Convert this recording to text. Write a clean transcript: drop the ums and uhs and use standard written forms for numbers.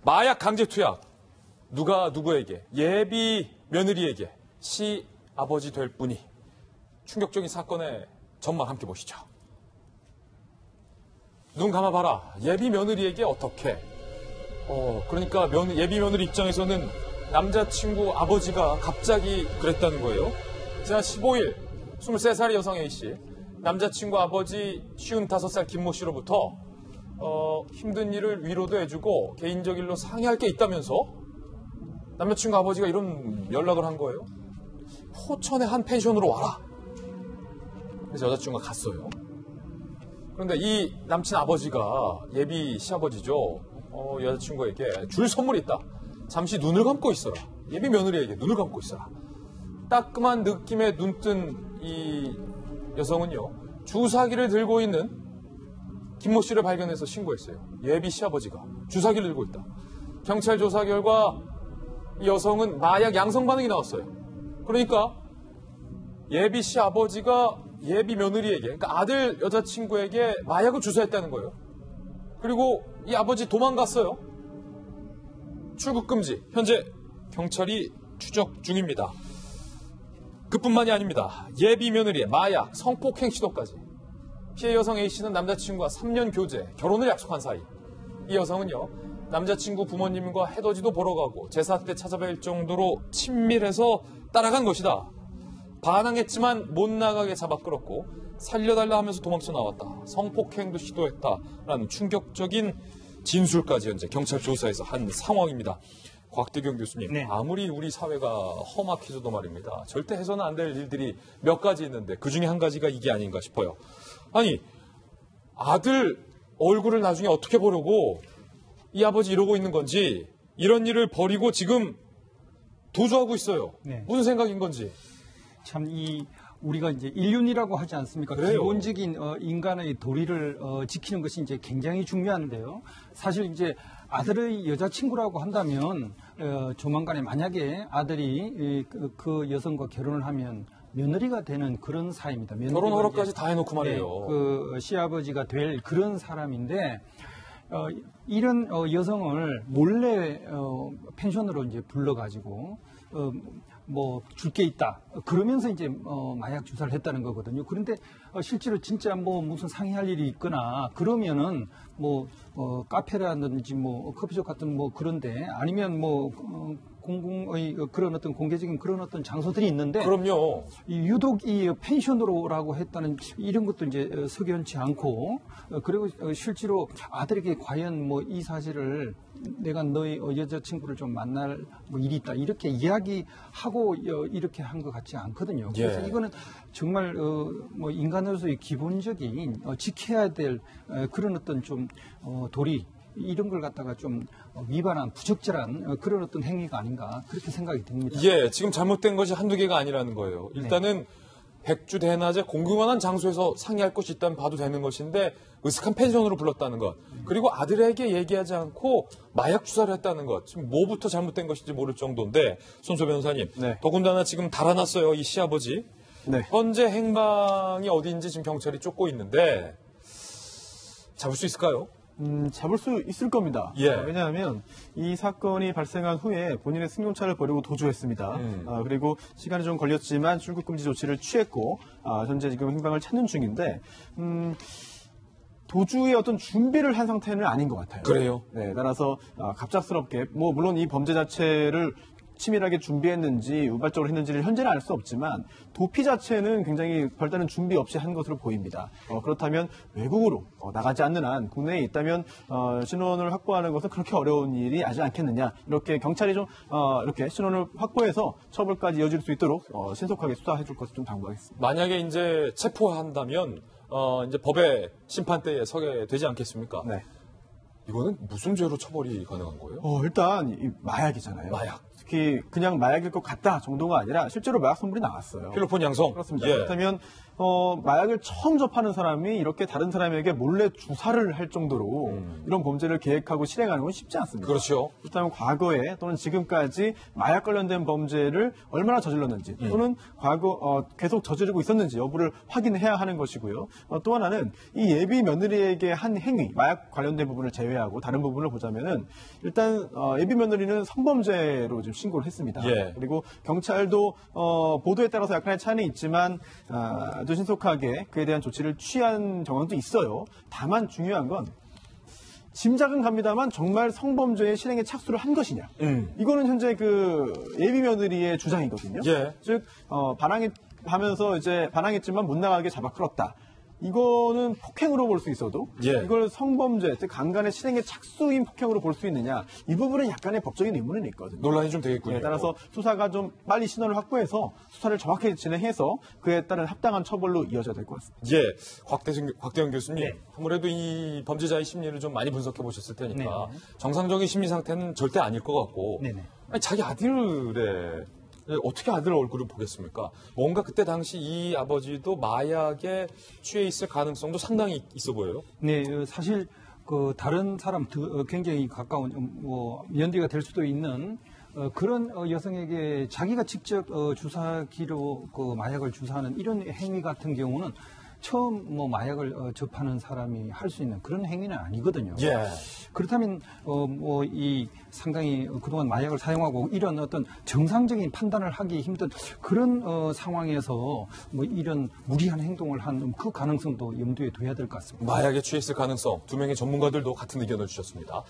마약 강제 투약. 누가 누구에게, 예비 며느리에게 시 아버지 될 분이. 충격적인 사건의 전말 함께 보시죠. 눈 감아봐라. 예비 며느리에게 어떻게. 그러니까 예비 며느리 입장에서는 남자친구 아버지가 갑자기 그랬다는 거예요. 지난 15일 23살 여성 A씨, 남자친구 아버지 55살 김모 씨로부터 힘든 일을 위로도 해주고 개인적 일로 상의할 게 있다면서 남자친구 아버지가 이런 연락을 한 거예요. 포천의 한 펜션으로 와라. 그래서 여자친구가 갔어요. 그런데 이 남친 아버지가 예비 시아버지죠. 여자친구에게 줄 선물이 있다. 잠시 눈을 감고 있어라. 예비 며느리에게 눈을 감고 있어라. 따끔한 느낌의 눈뜬 이 여성은요, 주사기를 들고 있는 김모 씨를 발견해서 신고했어요. 예비 시아버지가 주사기를 들고 있다. 경찰 조사 결과 이 여성은 마약 양성 반응이 나왔어요. 그러니까 예비 시아버지가 예비 며느리에게, 그러니까 아들 여자친구에게 마약을 주사했다는 거예요. 그리고 이 아버지 도망갔어요. 출국 금지. 현재 경찰이 추적 중입니다. 그뿐만이 아닙니다. 예비 며느리의 마약, 성폭행 시도까지. 피해 여성 A씨는 남자친구와 3년 교제, 결혼을 약속한 사이. 이 여성은요, 남자친구 부모님과 해돋이도 보러 가고 제사 때 찾아뵐 정도로 친밀해서 따라간 것이다. 반항했지만 못 나가게 잡아 끌었고 살려달라 하면서 도망쳐 나왔다. 성폭행도 시도했다라는 충격적인 진술까지 현재 경찰 조사에서 한 상황입니다. 곽대경 교수님, 네. 아무리 우리 사회가 험악해져도 말입니다. 절대 해서는 안 될 일들이 몇 가지 있는데 그중에 한 가지가 이게 아닌가 싶어요. 아니, 아들 얼굴을 나중에 어떻게 보려고 이 아버지 이러고 있는 건지, 이런 일을 벌이고 지금 도주하고 있어요. 네. 무슨 생각인 건지. 참 우리가 이제 인륜이라고 하지 않습니까? 그래요. 기본적인 인간의 도리를 지키는 것이 이제 굉장히 중요한데요. 사실 이제 아들의 여자친구라고 한다면 조만간에 만약에 아들이 그 여성과 결혼을 하면 며느리가 되는 그런 사이입니다. 결혼 허락까지 다 해놓고 말이에요. 네, 그 시아버지가 될 그런 사람인데 이런 여성을 몰래 펜션으로 이제 불러가지고 뭐 줄 게 있다. 그러면서 이제 마약 주사를 했다는 거거든요. 그런데 실제로 진짜 뭐 무슨 상의할 일이 있거나 그러면은 뭐 카페라든지 뭐 커피숍 같은 뭐 그런데 아니면 뭐 공공의 그런 어떤 공개적인 그런 어떤 장소들이 있는데 그럼요. 유독 이 펜션으로라고 했다는 이런 것도 이제 석연치 않고 그리고 실제로 아들에게 과연 뭐 이 사실을 내가 너의 여자친구를 좀 만날 뭐 일이 있다 이렇게 이야기하고 이렇게 한 것 같지 않거든요. 그래서 예. 이거는 정말 뭐 인간으로서의 기본적인 지켜야 될 그런 어떤 좀 도리 이런 걸 갖다가 좀 위반한 부적절한 그런 어떤 행위가 아닌가 그렇게 생각이 듭니다. 예, 지금 잘못된 것이 한두 개가 아니라는 거예요. 일단은 백주 대낮에 공공연한 장소에서 상의할 것이 있다면 봐도 되는 것인데 으슥한 펜션으로 불렀다는 것. 그리고 아들에게 얘기하지 않고 마약 주사를 했다는 것. 지금 뭐부터 잘못된 것인지 모를 정도인데 손소 변호사님. 네. 더군다나 지금 달아났어요. 이 시아버지. 네. 현재 행방이 어디인지 지금 경찰이 쫓고 있는데 잡을 수 있을까요? 잡을 수 있을 겁니다. 예. 왜냐하면 이 사건이 발생한 후에 본인의 승용차를 버리고 도주했습니다. 그리고 시간이 좀 걸렸지만 출국금지 조치를 취했고 현재 지금 행방을 찾는 중인데 도주의 어떤 준비를 한 상태는 아닌 것 같아요. 그래요? 네, 따라서 갑작스럽게 뭐 물론 이 범죄 자체를 치밀하게 준비했는지 우발적으로 했는지를 현재는 알 수 없지만 도피 자체는 굉장히 별다른 준비 없이 한 것으로 보입니다. 그렇다면 외국으로 나가지 않는 한 국내에 있다면 신원을 확보하는 것은 그렇게 어려운 일이 아니지 않겠느냐. 이렇게 경찰이 좀 이렇게 신원을 확보해서 처벌까지 이어질 수 있도록 신속하게 수사해 줄 것을 좀 당부하겠습니다. 만약에 이제 체포한다면 이제 법의 심판대에 서게 되지 않겠습니까? 네. 이거는 무슨 죄로 처벌이 가능한 거예요? 일단 이 마약이잖아요. 마약. 특히 그냥 마약일 것 같다 정도가 아니라 실제로 마약 성분이 나왔어요. 필로폰 양성. 그렇습니다. 예. 그렇다면 마약을 처음 접하는 사람이 이렇게 다른 사람에게 몰래 주사를 할 정도로 이런 범죄를 계획하고 실행하는 건 쉽지 않습니다. 그렇죠. 그렇다면 과거에 또는 지금까지 마약 관련된 범죄를 얼마나 저질렀는지 또는 과거 계속 저지르고 있었는지 여부를 확인해야 하는 것이고요. 또 하나는 이 예비 며느리에게 한 행위, 마약 관련된 부분을 제외하고 다른 부분을 보자면은 일단 예비 며느리는 성범죄로 지금 신고를 했습니다. 예. 그리고 경찰도 보도에 따라서 약간의 차이는 있지만 아주 신속하게 그에 대한 조치를 취한 정황도 있어요. 다만 중요한 건 짐작은 갑니다만 정말 성범죄의 실행에 착수를 한 것이냐. 이거는 현재 그 예비 며느리의 주장이거든요. 예. 즉 반항하면서 이제 반항했지만 못 나가게 잡아 끌었다. 이거는 폭행으로 볼 수 있어도 예. 이걸 성범죄, 즉 강간의 실행에 착수인 폭행으로 볼 수 있느냐. 이 부분은 약간의 법적인 의문은 있거든요. 논란이 좀 되겠군요. 네, 따라서 수사가 좀 빨리 신원을 확보해서 수사를 정확하게 진행해서 그에 따른 합당한 처벌로 이어져야 될 것 같습니다. 예, 곽대영 교수님, 아무래도 이 범죄자의 심리를 좀 많이 분석해 보셨을 테니까 정상적인 심리 상태는 절대 아닐 것 같고, 네네. 아니, 자기 아들의 어떻게 아들 얼굴을 보겠습니까? 뭔가 그때 당시 이 아버지도 마약에 취해 있을 가능성도 상당히 있어 보여요. 네, 사실 그 다른 사람 굉장히 가까운 연디가 될 수도 있는 그런 여성에게 자기가 직접 주사기로 그 마약을 주사하는 이런 행위 같은 경우는 처음 마약을 접하는 사람이 할 수 있는 그런 행위는 아니거든요. 예. 그렇다면 이 상당히 그동안 마약을 사용하고 이런 어떤 정상적인 판단을 하기 힘든 그런 상황에서 이런 무리한 행동을 한 그 가능성도 염두에 둬야 될 것 같습니다. 마약에 취해 있을 가능성, 두 명의 전문가들도 같은 의견을 주셨습니다.